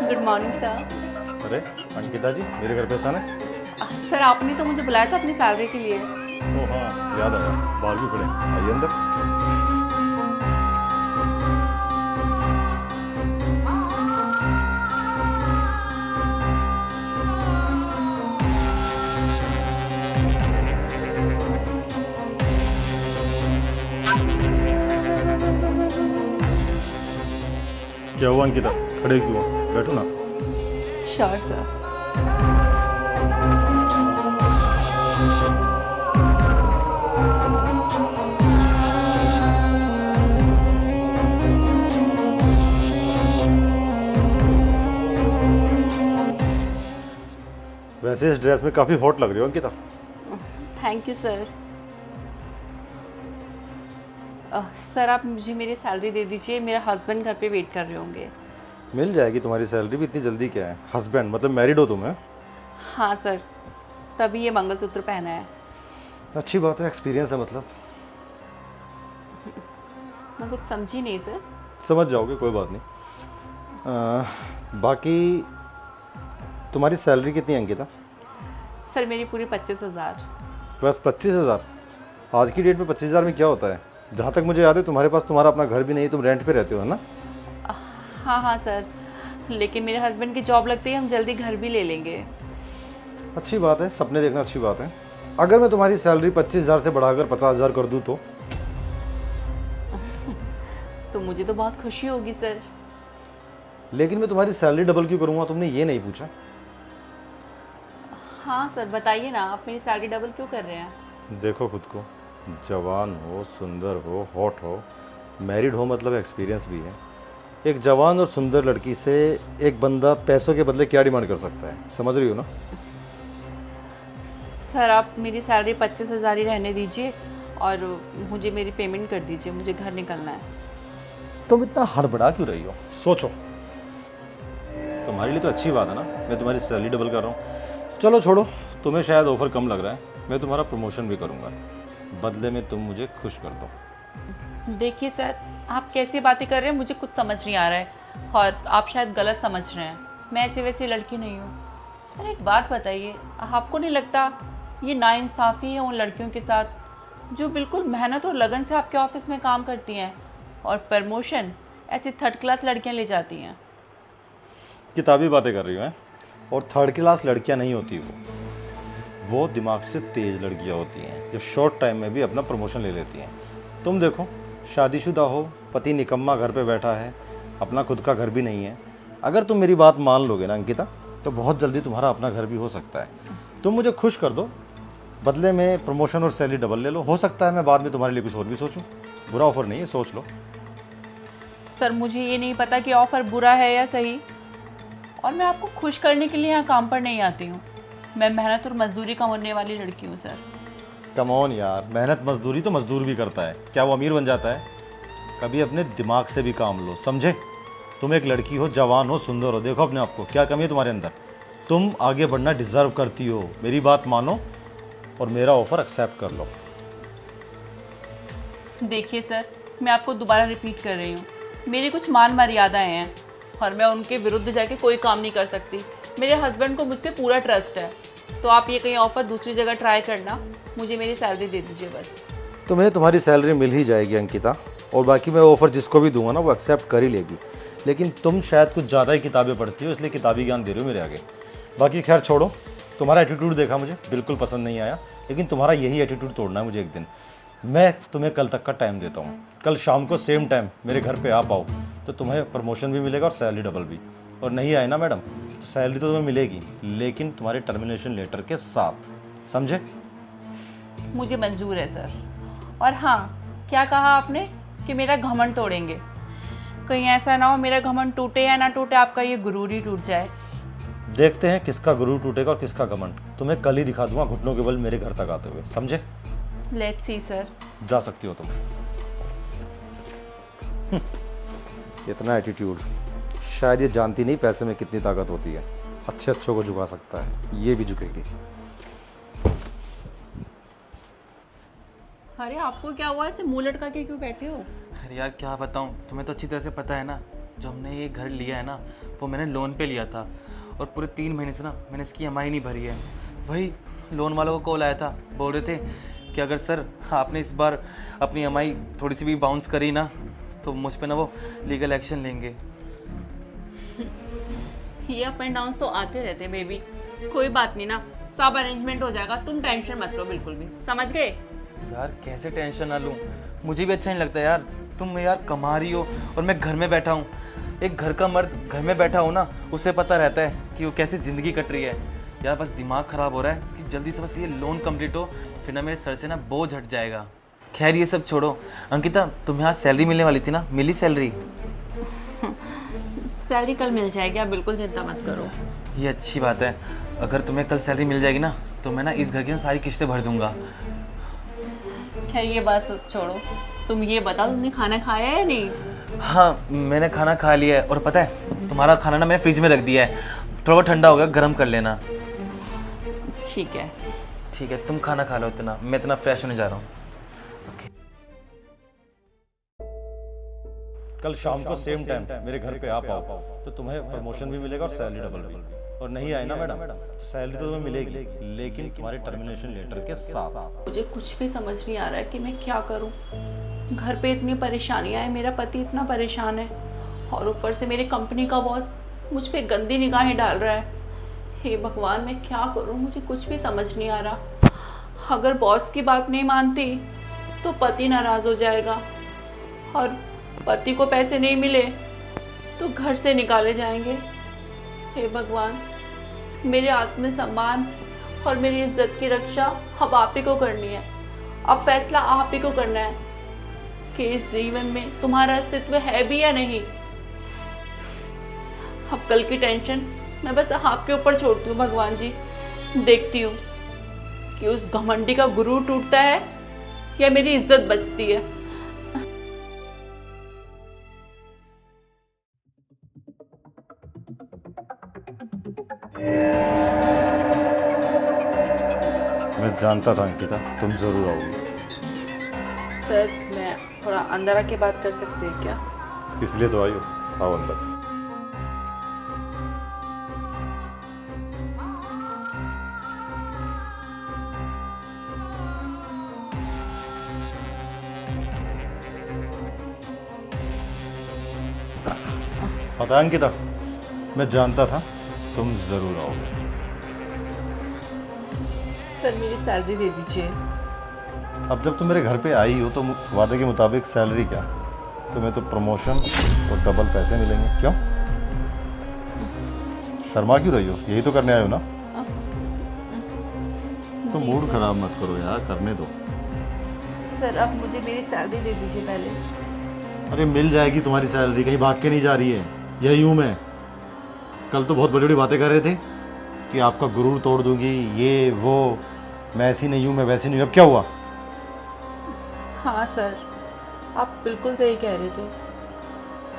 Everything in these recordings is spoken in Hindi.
Good morning sir. अरे अंकिता जी, मेरे घर पे अचानक? सर आपने तो मुझे बुलाया था अपनी सैलरी के लिए। ओह हाँ, याद आया। बाहर भी खड़े हैं। आइए अंदर। क्या हुआ अंकिता, खड़े क्यों हो? बैठो ना। Sure sir. वैसे इस ड्रेस में काफ़ी हॉट लग रही हो Ankita. Thank you sir. Sir आप मुझे मेरी सैलरी दे दीजिए, मेरा हस्बैंड घर पे वेट कर रहे होंगे। मिल जाएगी तुम्हारी सैलरी भी, इतनी जल्दी क्या है? हस्बैंड मतलब मैरिड हो तुम? हैं? हाँ सर, तभी ये मंगलसूत्र पहना है। अच्छी बात है, एक्सपीरियंस है मतलब। मैं कुछ समझी नहीं सर। समझ जाओगे, कोई बात नहीं। बाकी तुम्हारी सैलरी कितनी है अंकिता? सर मेरी पूरी 25,000। बस 25,000? आज की डेट में 25,000 में क्या होता है? जहाँ तक मुझे याद है तुम्हारे पास तुम्हारा अपना घर भी नहीं, तुम रेंट पे रहते हो, है ना? हाँ हाँ सर, लेकिन मेरे हस्बैंड की जॉब लगती है, हम जल्दी घर भी ले लेंगे। अच्छी बात है, सपने देखना अच्छी बात है। अगर मैं तुम्हारी सैलरी 25,000 से बढ़ाकर 50,000 कर दूँ तो मुझे तो बहुत खुशी होगी सर। लेकिन मैं तुम्हारी सैलरी डबल क्यों करूँगा, तुमने ये नहीं पूछा। हाँ सर बताइए ना, आप मेरी सैलरी डबल क्यों कर रहे हैं? देखो खुद को, जवान हो, सुंदर हो, हॉट हो, मैरिड हो, मतलब एक्सपीरियंस भी है। एक जवान और सुंदर लड़की से एक बंदा पैसों के बदले क्या डिमांड कर सकता है? समझ रही हो ना? सर आप मेरी सैलरी 25,000 ही रहने दीजिए और मुझे मेरी पेमेंट कर दीजिए, मुझे घर निकलना है। तुम इतना हड़बड़ा क्यों रही हो? सोचो, तुम्हारे लिए तो अच्छी बात है ना, मैं तुम्हारी सैलरी डबल कर रहा हूँ। चलो छोड़ो, तुम्हें शायद ऑफर कम लग रहा है, मैं तुम्हारा प्रमोशन भी करूँगा, बदले में तुम मुझे खुश कर दो। देखिए सर, आप कैसी बातें कर रहे हैं मुझे कुछ समझ नहीं आ रहा है, और आप शायद गलत समझ रहे हैं। मैं ऐसे वैसी लड़की नहीं हूँ। सर एक बात बताइए, आपको नहीं लगता ये नाइंसाफ़ी है उन लड़कियों के साथ जो बिल्कुल मेहनत और लगन से आपके ऑफिस में काम करती हैं और प्रमोशन ऐसी थर्ड क्लास लड़कियाँ ले जाती हैं? किताबी बातें कर रही हो हैं? और थर्ड क्लास लड़कियां नहीं होती, वो दिमाग से तेज लड़कियां होती हैं जो शॉर्ट टाइम में भी अपना प्रमोशन ले लेती हैं। तुम देखो, शादीशुदा हो, पति निकम्मा घर पे बैठा है, अपना खुद का घर भी नहीं है। अगर तुम मेरी बात मान लोगे ना अंकिता, तो बहुत जल्दी तुम्हारा अपना घर भी हो सकता है। तुम मुझे खुश कर दो, बदले में प्रमोशन और सैलरी डबल ले लो। हो सकता है मैं बाद में तुम्हारे लिए कुछ और भी सोचूं। बुरा ऑफर नहीं है, सोच लो। सर मुझे ये नहीं पता कि ऑफ़र बुरा है या सही, और मैं आपको खुश करने के लिए यहाँ काम पर नहीं आती हूँ। मैं मेहनत और मजदूरी करने वाली लड़की हूँ सर। कम ऑन यार, मेहनत मजदूरी तो मजदूर भी करता है, क्या वो अमीर बन जाता है? कभी अपने दिमाग से भी काम लो, समझे? तुम एक लड़की हो, जवान हो, सुंदर हो, देखो अपने आप को, क्या कमी है तुम्हारे अंदर? तुम आगे बढ़ना डिजर्व करती हो। मेरी बात मानो और मेरा ऑफर एक्सेप्ट कर लो। देखिए सर, मैं आपको दोबारा रिपीट कर रही हूँ, मेरी कुछ मान मर्यादाएं हैं और मैं उनके विरुद्ध जाके कोई काम नहीं कर सकती। मेरे हस्बैंड को मुझ पर पूरा ट्रस्ट है, तो आप ये कहीं ऑफ़र दूसरी जगह ट्राई करना, मुझे मेरी सैलरी दे दीजिए बस। तुम्हें तुम्हारी सैलरी मिल ही जाएगी अंकिता, और बाकी मैं ऑफ़र जिसको भी दूंगा ना वो एक्सेप्ट कर ही लेगी। लेकिन तुम शायद कुछ ज़्यादा ही किताबें पढ़ती हो, इसलिए किताबी ज्ञान दे रहे हो मेरे आगे। बाकी खैर छोड़ो, तुम्हारा एटीट्यूड देखा मुझे बिल्कुल पसंद नहीं आया, लेकिन तुम्हारा यही एटीट्यूड तोड़ना है मुझे एक दिन। मैं तुम्हें कल तक का टाइम देता हूँ, कल शाम को सेम टाइम मेरे घर पे आ पाओ तो तुम्हें प्रमोशन भी मिलेगा और सैलरी डबल भी। और नहीं आए ना मैडम, तो सैलरी तो तुम्हें मिलेगी, लेकिन तुम्हारे टर्मिनेशन लेटर के साथ, समझे? मुझे मंजूर है सर। और हाँ, क्या कहा आपने कि मेरा घमंड तोड़ेंगे? कहीं ऐसा ना हो मेरा घमंड टूटे या ना टूटे, आपका ये गुरूर ही टूट जाए। देखते हैं किसका गुरूर टूटेगा और किसका घमंड। तुम्हें कल ही दिखा दूंगा घुटनों के बल मेरे घर तक आते हुए, समझे? Let's see sir. जा सकती हो तुम। इतना एटीट्यूड, शायद ये जानती नहीं पैसे में कितनी ताकत होती है। अच्छे अच्छों को झुका सकता है, ये भी झुकेगी। अरे आपको क्या हुआ, ऐसे मुंह लटका के क्यों बैठे हो? अरे यार क्या बताऊँ, तुम्हें तो अच्छी तरह से पता है ना, जो हमने ये घर लिया है ना, वो मैंने लोन पे लिया था और पूरे 3 महीने से ना मैंने इसकी ईएमआई नहीं भरी है। वही लोन वालों को कॉल आया था, बोल रहे थे कि अगर सर आपने इस बार अपनी ईएमआई थोड़ी सी भी बाउंस करी ना तो मुझ पे ना वो लीगल एक्शन लेंगे। ये अप एंड डाउन तो आते रहते हैं बेबी, कोई बात नहीं ना, सब अरेंजमेंट हो जाएगा, तुम टेंशन मत लो बिल्कुल भी, समझ गए? यार कैसे टेंशन ना लूँ, मुझे भी अच्छा नहीं लगता यार, तुम यार कमा रही हो और मैं घर में बैठा हूँ। एक घर का मर्द घर में बैठा हो ना, उसे पता रहता है कि वो कैसी ज़िंदगी कट रही है। यार बस दिमाग ख़राब हो रहा है कि जल्दी से बस ये लोन कंप्लीट हो, फिर ना मेरे सर से ना बोझ हट जाएगा। खैर ये सब छोड़ो, अंकिता तुम्हें यहाँ सैलरी मिलने वाली थी ना, मिली सैलरी? सैलरी कल मिल जाएगी, आप बिल्कुल चिंता मत करो। ये अच्छी बात है, अगर तुम्हें कल सैलरी मिल जाएगी ना तो मैं ना इस घर की ना सारी किस्तें भर दूंगा। खैर ये बात सब छोड़ो, तुम ये बताओ तुमने खाना खाया है या नहीं? हाँ मैंने खाना खा लिया है, और पता है तुम्हारा खाना ना मैंने फ्रिज में रख दिया है, थोड़ा बहुत ठंडा होगा गर्म कर लेना। ठीक है। ठीक है तुम खाना खा लो, इतना मैं इतना फ्रेश होने जा रहा हूँ। कल शाम को सेम टाइम मेरे घर पे आ पाओ तो तुम्हें प्रमोशन भी मिलेगा और सैलरी डबल भी। और नहीं आए ना मैडम तो सैलरी तो तुम्हें मिलेगी, लेकिन तुम्हारे टर्मिनेशन लेटर के साथ। मुझे कुछ भी समझ नहीं आ रहा है कि मैं क्या करूं। घर पे इतनी परेशानियां हैं, मेरा पति इतना परेशान है और ऊपर से मेरी कंपनी का बॉस मुझ पे गंदी निगाहें डाल रहा है। हे भगवान मैं क्या करूं, मुझे कुछ भी समझ नहीं आ रहा। अगर बॉस की बात नहीं मानती तो पति नाराज़ हो जाएगा और पति को पैसे नहीं मिले तो घर से निकाले जाएंगे। हे भगवान, मेरे आत्मसम्मान और मेरी इज्जत की रक्षा अब आप ही को करनी है। अब फैसला आप ही को करना है कि इस जीवन में तुम्हारा अस्तित्व है भी या नहीं। अब कल की टेंशन मैं बस आपके ऊपर छोड़ती हूँ भगवान जी, देखती हूँ कि उस घमंडी का गुरूर टूटता है या मेरी इज्जत बचती है। मैं जानता था अंकिता तुम जरूर आओगी, सर मैं थोड़ा अंदर आके बात कर सकते हैं क्या? इसलिए तो आई हो। आओ अंदर। पता है अंकिता, मैं जानता था तुम जरूर आओगे। सर मेरी सैलरी दे दीजिए। अब जब तुम मेरे घर पे आई हो तो वादे के मुताबिक सैलरी क्या, तुम्हें तो प्रमोशन और डबल पैसे मिलेंगे। क्यों शर्मा क्यों रही हो, यही तो करने आए हो ना? तो मूड खराब मत करो यार, करने दो। सर अब मुझे मेरी सैलरी दे दीजिए पहले। अरे मिल जाएगी तुम्हारी सैलरी, कहीं भाग के नहीं जा रही है, यही हूँ मैं। कल तो बहुत बड़ी बड़ी बातें कर रहे थे कि आपका गुरूर तोड़ दूंगी, ये वो, मैं ऐसी नहीं हूँ, मैं वैसी नहीं हूँ। अब क्या हुआ? हाँ सर आप बिल्कुल सही कह रहे थे,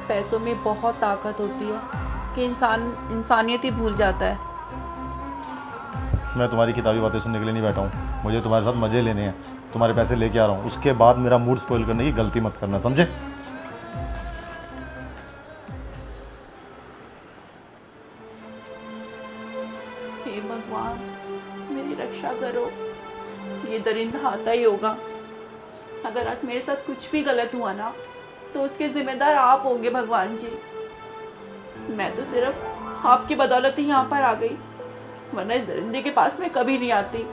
पैसों में बहुत ताकत होती है कि इंसान इंसानियत ही भूल जाता है। मैं तुम्हारी किताबी बातें सुनने के लिए नहीं बैठा हूँ, मुझे तुम्हारे साथ मज़े लेने हैं। तुम्हारे पैसे लेके आ रहा हूँ, उसके बाद मेरा मूड स्पॉइल करने की गलती मत करना, समझे? हे भगवान मेरी रक्षा करो, ये दरिंदा आता ही होगा। अगर आज मेरे साथ कुछ भी गलत हुआ ना तो उसके जिम्मेदार आप होंगे भगवान जी। मैं तो सिर्फ आपकी बदौलत ही यहाँ पर आ गई, वरना इस दरिंदे के पास मैं कभी नहीं आती।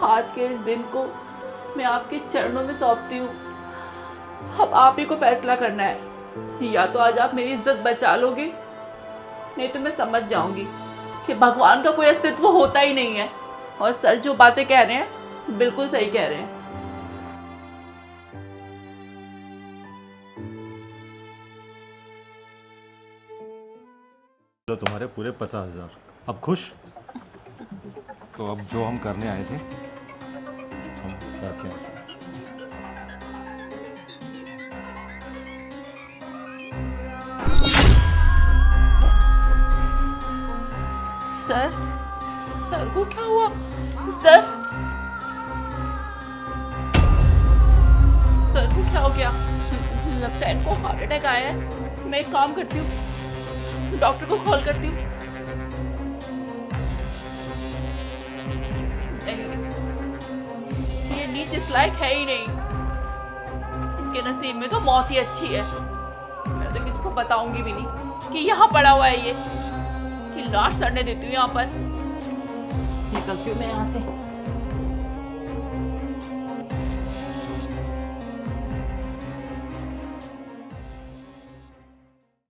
आज के इस दिन को मैं आपके चरणों में सौंपती हूँ। अब आप ही को फैसला करना है, या तो आज आप मेरी इज्जत बचा लोगे, नहीं तो मैं समझ जाऊंगी कि भगवान का कोई अस्तित्व होता ही नहीं है। और सर जो बातें कह रहे हैं बिल्कुल सही कह रहे हैं। तो तुम्हारे पूरे 50,000। अब खुश? तो अब जो हम करने आए थे हम करते हैं। सर सर को क्या हुआ? सर अटैक आया है। मैं एक काम करती हूँ, डॉक्टर को कॉल करती हूँ। नहीं, ये नीच इस लायक है ही नहीं। इसके नसीब में तो मौत ही अच्छी है। मैं तो किसी को बताऊंगी भी नहीं कि यहाँ पड़ा हुआ है ये। इसकी लाश सड़ने देती हूँ यहाँ पर। निकलती हूँ मैं यहाँ से।